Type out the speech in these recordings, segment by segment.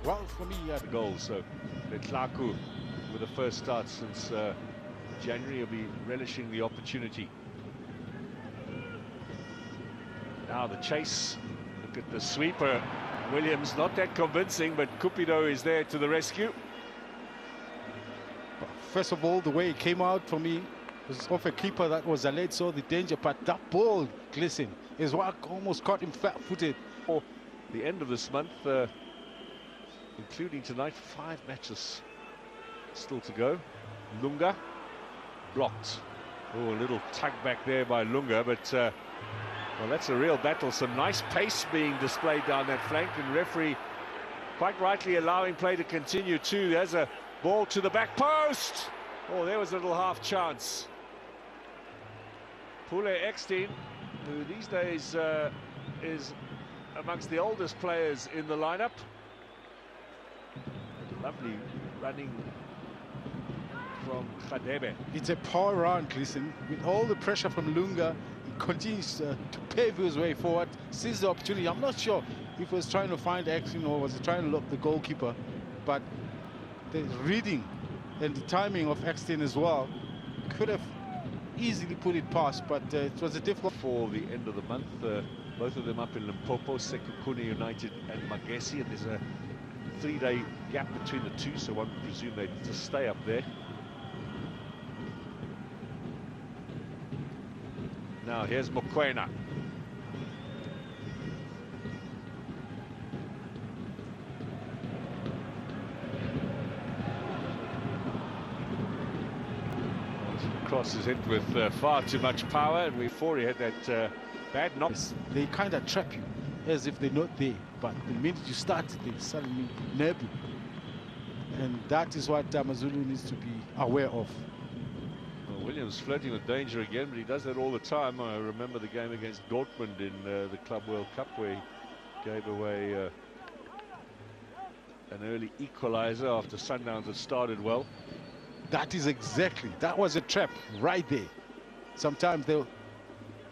Well, for me, the goal. So Letlaku, with the first start since January, will be relishing the opportunity. Now the chase. Look at the sweeper. Williams, not that convincing, but Cupido is there to the rescue. first of all, the way it came out for me was off a keeper that was alert, saw the danger, but that ball, listen, his work almost caught him flat-footed. For the end of this month, including tonight, 5 matches still to go. Lunga blocked. Oh, a little tug back there by Lunga, but well, that's a real battle. Some nice pace being displayed down that flank, and referee quite rightly allowing play to continue too. There's a ball to the back post. Oh, there was a little half chance. Pule Ekstein, who these days is amongst the oldest players in the lineup. Lovely running from Khadebe. It's a power round, listen. With all the pressure from Lunga, he continues to pave his way forward, sees the opportunity. I'm not sure if he was trying to find action or was he trying to lock the goalkeeper, but the reading and the timing of Ekstein as well could have easily put it past, but it was a difficult... For the end of the month, both of them up in Limpopo, Sekhukhune United and Magesi, and there's a 3-day gap between the two, so one would presume they'd just stay up there. Now here's Mokoena. Cross is hit with far too much power, and before he had that bad knock. They kind of trap you as if they're not there, but the minute you start, they suddenly nab you. And that is what Amazulu needs to be aware of. Well, Williams flirting with danger again, but he does that all the time. I remember the game against Dortmund in the Club World Cup where he gave away an early equaliser after Sundowns had started well. That is exactly, that was a trap right there. Sometimes the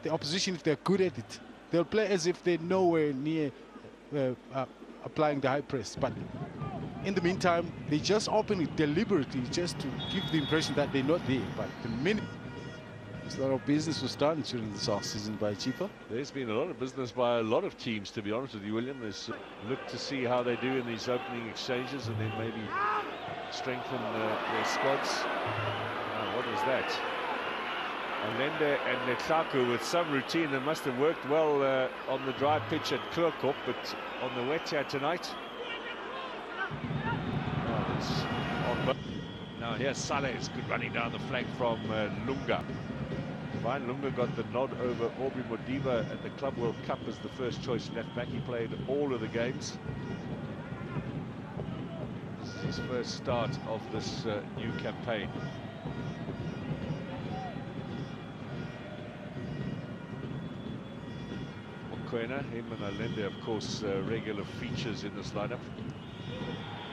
opposition, if they're good at it, they'll play as if they're nowhere near applying the high press. But in the meantime, they just open it deliberately just to give the impression that they're not there. But the minute a lot of business was done during this off-season by Chipa. There's been a lot of business by a lot of teams, to be honest with you, William. There's look to see how they do in these opening exchanges and then maybe strengthen their squads. What was that? Allende and Letlaku with some routine that must have worked well on the dry pitch at Kruikop, but on the wet here tonight. Now here's Saleh, good running down the flank from Lunga. Divine Lunga got the nod over Aubrey Modiba at the Club World Cup as the first choice left back. He played all of the games. This is his first start of this new campaign. Mokoena, him and Allende, of course, regular features in this lineup.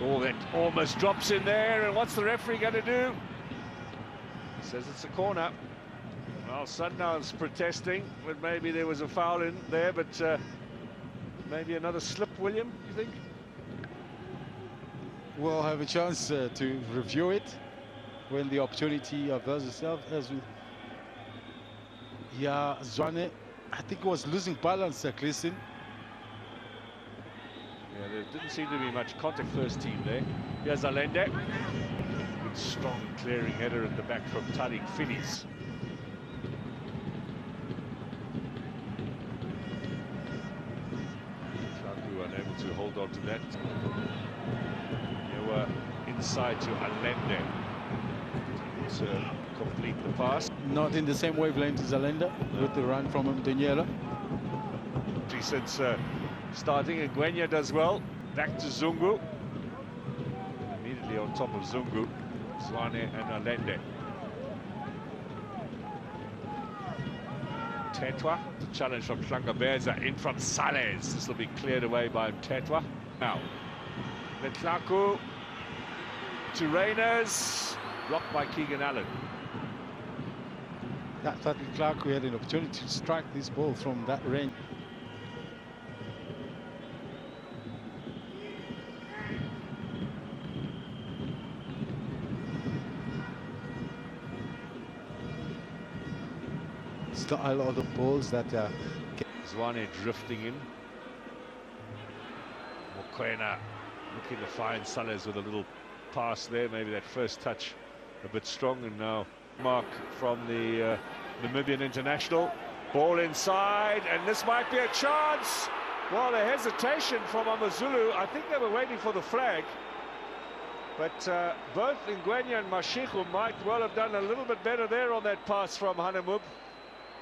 Oh, that almost drops in there, and what's the referee going to do? He says it's a corner. Well, Sundowns protesting, but maybe there was a foul in there, but maybe another slip, William, you think? We'll have a chance to review it when the opportunity avails itself. As we, yeah, Zwane, I think he was losing balance, Gleason. Yeah, there didn't seem to be much contact first team there. Here's Allende. Good strong clearing header at the back from Tariq Finis. Klaku unable to hold on to that. They were inside to Allende to complete the pass. Not in the same wavelength as Allende with the run from Mdonyela. Since starting, and Gwenya does well. Back to Zungu. Immediately on top of Zungu, Zwane and Allende. Tetwa, the challenge from Hlangabeza in from Sales. This will be cleared away by Tetwa. Now, Letlaku to Reyners, blocked by Keegan Allen. That Clark, we had an opportunity to strike this ball from that range. style of the balls that Zwane drifting in. Mokoena looking to find Salas with a little pass there. Maybe that first touch a bit strong, and now mark from the Namibian international. Ball inside, and this might be a chance. Well, the hesitation from Amazulu. I think they were waiting for the flag. But both Ngwenya and Mashiko might well have done a little bit better there on that pass from Hanemub.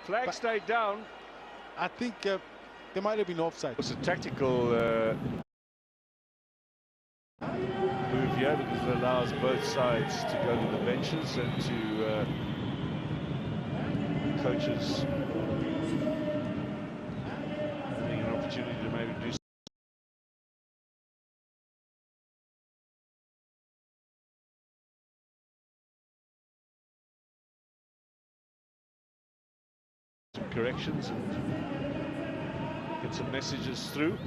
Flag stayed down. I think there might have been offside. It was a tactical move here because it allows both sides to go to the benches and to coaches having an opportunity to maybe do some corrections and get some messages through.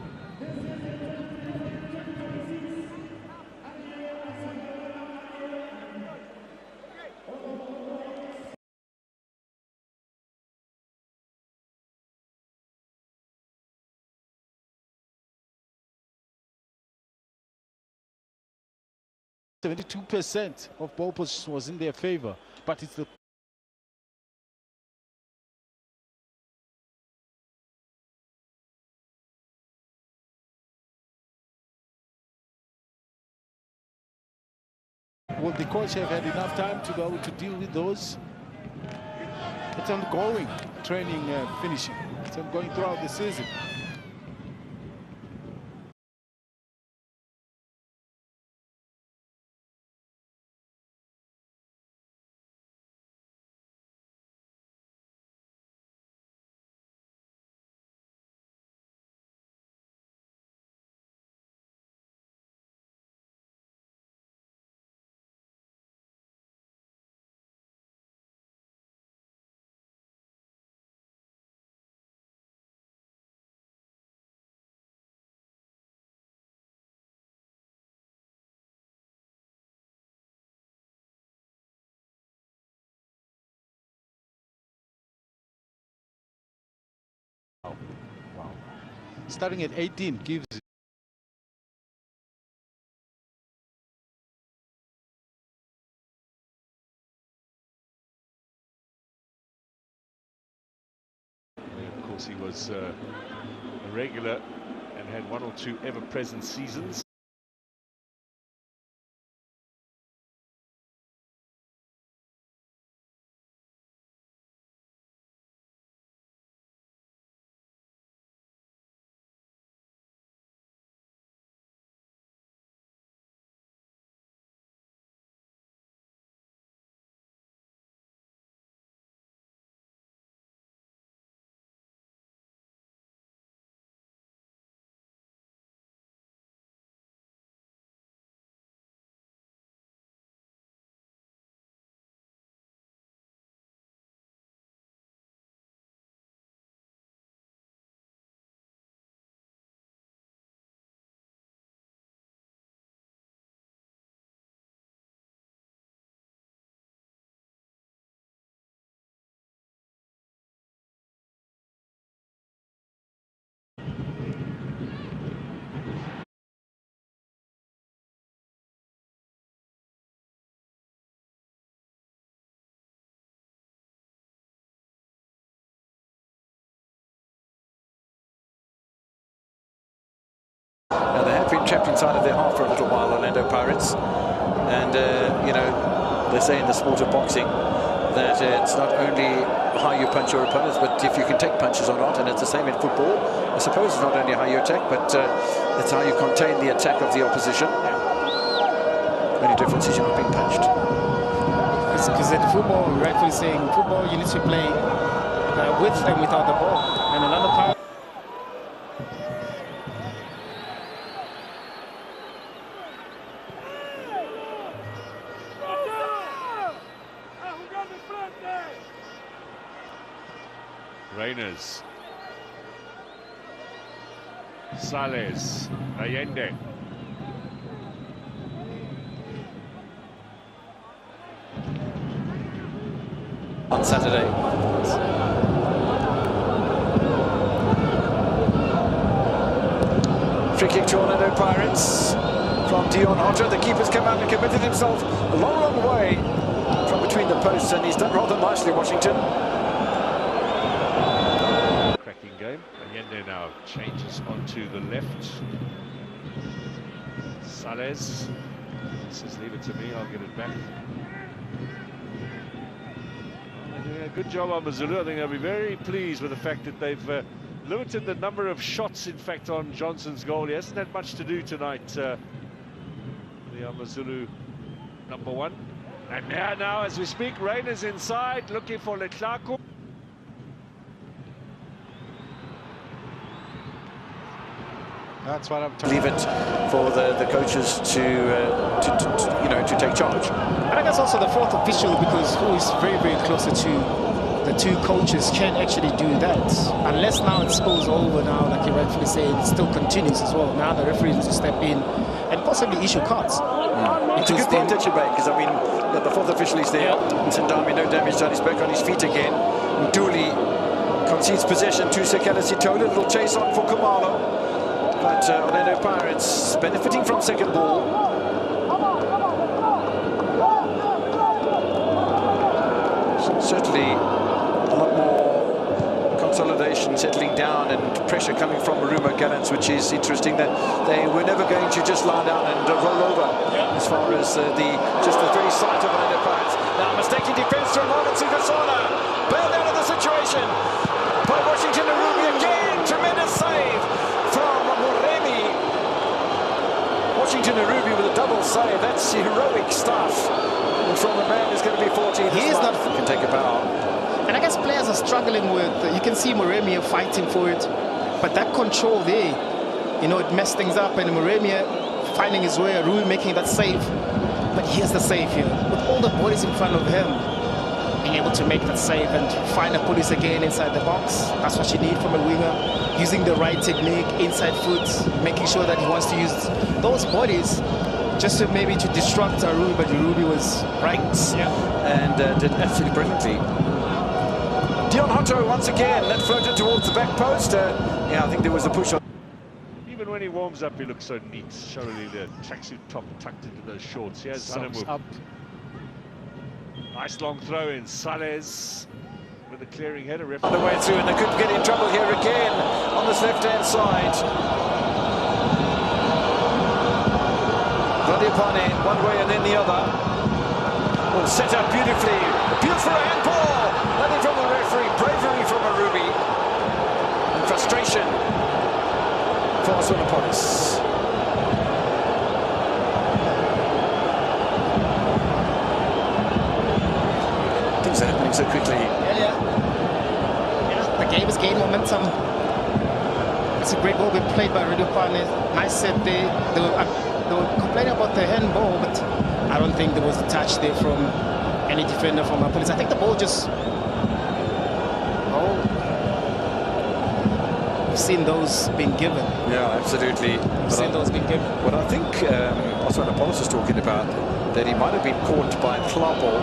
%72% of ball position was in their favor, but it's the will the coach have had enough time to be able to deal with those? It's ongoing training, finishing. It's ongoing throughout the season. Wow. Starting at 18 gives of course, he was a regular and had one or two ever-present seasons. Now, they have been trapped inside of their half for a little while, Orlando Pirates. And, you know, they say in the sport of boxing that it's not only how you punch your opponents, but if you can take punches or not. And it's the same in football. I suppose it's not only how you attack, but it's how you contain the attack of the opposition. The only difference is you're not being punched. Because in football, rightfully saying, football you need to play with and without the ball. And another part. Reyners, Sales, Allende. On Saturday. back to Orlando Pirates from Dion Hodger. The keeper's come out and committed himself a long, long way from between the posts, and he's done rather nicely, Washington. Cracking game. Allende now changes onto the left. Sales says, leave it to me, I'll get it back. They're doing a good job on Amazulu. I think they'll be very pleased with the fact that they've limited the number of shots, in fact, on Johnson's goal. He hasn't had much to do tonight, the Amazulu number one. And now, as we speak, Rain is inside, looking for Letlaku. That's what I'm talking Leave it for the coaches to take charge. And I guess also the fourth official, because who is very, very closer to the two coaches, can actually do that. Unless now it spills over now, like you rightfully say, it still continues as well. Now the referee needs to step in and possibly issue cards. It's a good point that you make, because I mean, the fourth official is there. Sundowns, no damage done. He's back on his feet again. Nduli concedes possession to Sekelesi Tola. Little chase on for Kumalo. But Orlando Pirates benefiting from second ball. Certainly a lot more consolidation, settling down, and pressure coming from Marumo Gallants, which is interesting that they were never going to just lie down and roll over as far as just the very sight of Orlando Pirates. Now mistaking defence from Martin Sugasona. Bailed out of the situation by Washington Narubi again. Tremendous save from Moremi. Washington Narubi with a double save. That's heroic stuff from a man who's going to be 14. He is not can take a bow. And I guess players are struggling with, you can see Moremi fighting for it, but that control there, you know, it messed things up, and Moremi finding his way, Rui making that save. But here's the save here, with all the bodies in front of him, being able to make that save and find the police again inside the box. That's what you need from a winger, using the right technique, inside foot, making sure that he wants to use those bodies just to maybe to disrupt Ruby, but Ruby was right. And did absolutely brilliantly. Dion Hotto once again, that floated towards the back post. Yeah, I think there was a push on. Even when he warms up, he looks so neat. Surely the tracksuit top tucked into those shorts. Here's Marumo. Nice long throw in. Sales with a clearing header. On the way through, and they could get in trouble here again on this left-hand side. Radiopane, one way and then the other. Well, set up beautifully. Beautiful handball. Nothing from the referee. Bravery from Marubi. And frustration for Sundowns. Things are happening so quickly. Yeah, the game is gaining momentum. It's a great ball being played by Radiopane. Nice set there. They were complaining about the handball, but I don't think there was a touch there from any defender from our police. I think the ball just... We've seen those being given. Yeah, absolutely. We've seen those being given. What I think Sundowns was talking about, that he might have been caught by Klappo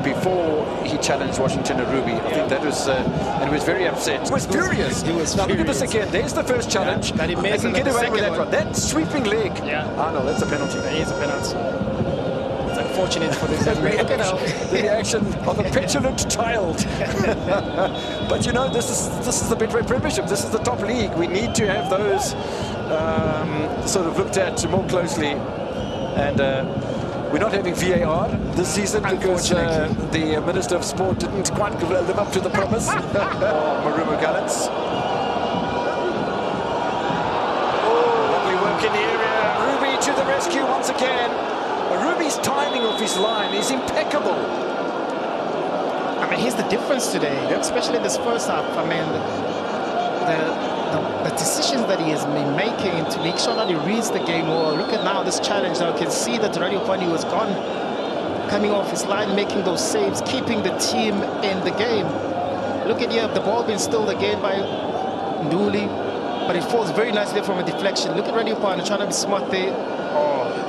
before he challenged Washington Narubi. I think that was, and he was very upset. He was furious. He was now furious. Look at this again. There's the first challenge. That he missed, can get away with that one. That sweeping leg. Yeah. Ah, no, that's a penalty. That is a penalty. It's unfortunate for this. The reaction of a petulant child. But you know, this is the Betway Premiership. This is the top league. We need to have those sort of looked at more closely. And we're not having VAR this season because the Minister of Sport didn't quite live up to the promise. Marumo Gallants. Oh, lovely work in the area. Ruby to the rescue once again. Ruby's timing of his line is impeccable. I mean, here's the difference today, especially in this first half. I mean, the decisions that he has been making to make sure that he reads the game well. Look at now this challenge. Now you can see that Radiopane was gone, coming off his line, making those saves, keeping the team in the game. Look at here, the ball being stilled again by Nduli, but it falls very nicely from a deflection. Look at Radiopane trying to be smart there.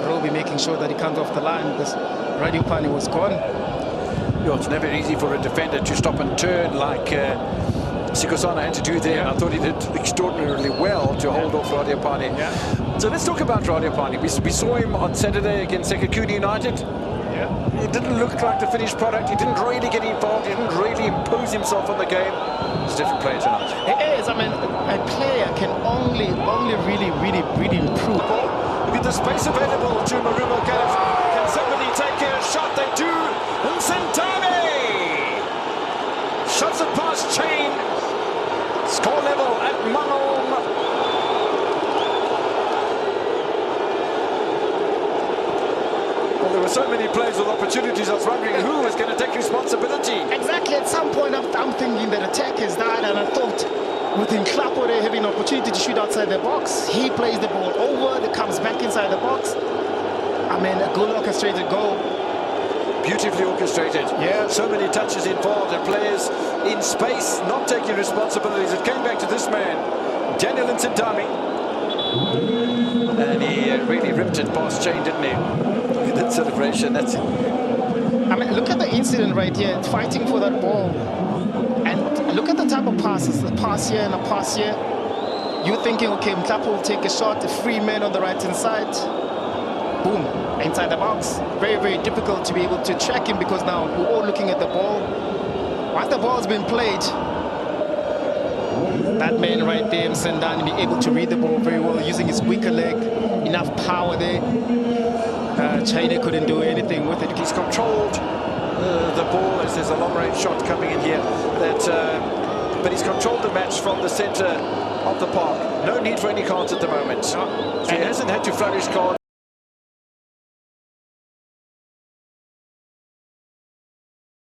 Roby making sure that he comes off the line because Radiopane was gone. Yeah, it's never easy for a defender to stop and turn like Sikosana had to do there. And I thought he did extraordinarily well to hold off Radiopane. So let's talk about Radiopani. We saw him on Saturday against Sekakuni United. Yeah. It didn't look like the finished product. He didn't really get involved. He didn't really impose himself on the game. He's a different player tonight. It is. I mean, a player can only really improve. Look at the space available to Marumo. Can somebody take a shot? They do. Nsentane shots it past Chain. Score level at Marumo. Well, there were so many players with opportunities. I was wondering who was going to take responsibility. Exactly. At some point, I'm thinking that attack has died, and I thought with Nklapo they having an opportunity to shoot outside the box, he plays the ball over, it comes back inside the box. I mean, a good orchestrated goal. Beautifully orchestrated. Yeah. So many touches involved and players in space not taking responsibilities. It came back to this man, Daniel Nsentame. And he really ripped it past Chain, didn't he? Look at that celebration. That's it. I mean, look at the incident right here, fighting for that ball. And look at the type of passes, a pass here and a pass here. You're thinking, okay, Mklapo will take a shot, a free man on the right-hand side. Boom, inside the box. Very difficult to be able to track him because now we're all looking at the ball. Once the ball's been played, that man right there, Msendani, be able to read the ball very well, using his weaker leg, enough power there. China couldn't do anything with it. He's controlled the ball as there's a long-range shot coming in here. But he's controlled the match from the centre of the park. No need for any cards at the moment. So he hasn't had to flourish cards.